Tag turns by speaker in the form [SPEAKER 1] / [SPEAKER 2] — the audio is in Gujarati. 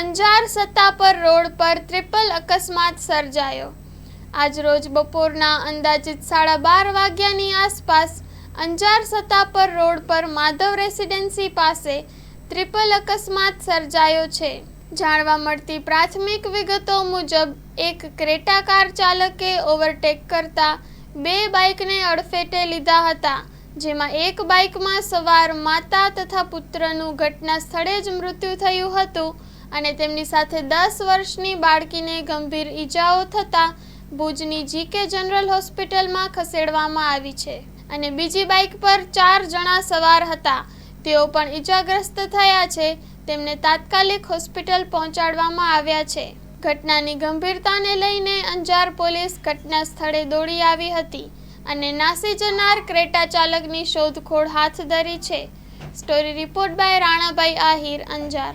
[SPEAKER 1] અંજાર સત્તાપર રોડ પર ટ્રિપલ અકસ્માત સર્જાયો। આજરોજ બપોરના અંદાજિત 12:30 વાગ્યાની આસપાસ અંજાર સત્તાપર રોડ પર માધવ રેસિડેન્સી પાસે ટ્રિપલ અકસ્માત સર્જાયો છે। જાણવા મળતી પ્રાથમિક વિગતો મુજબ એક ક્રેટા કાર ચાલકે ઓવરટેક કરતા બે બાઇકને અડફેટે લીધા હતા, જેમાં એક બાઇકમાં સવાર માતા તથા પુત્રનું ઘટના સ્થળે જ મૃત્યુ થયું હતું અને તેમની સાથે 10 વર્ષની બાળકીને ગંભીર ઈજાઓ થતાં ભુજની જીકે જનરલ હોસ્પિટલમાં ખસેડવામાં આવી છે અને બીજી બાઇક પર 4 જણા સવાર હતા, તેઓ પણ ઈજાગ્રસ્ત થયા છે। તેમને તાત્કાલિક હોસ્પિટલ પહોંચાડવામાં આવ્યા છે। ઘટનાની ગંભીરતાને લઈને અંજાર પોલીસ ઘટના સ્થળે દોડી આવી હતી અને નાસી જનાર ક્રેટા ચાલકની શોધખોળ હાથ ધરી છે। Story report by Ranabhai Ahir, Anjar.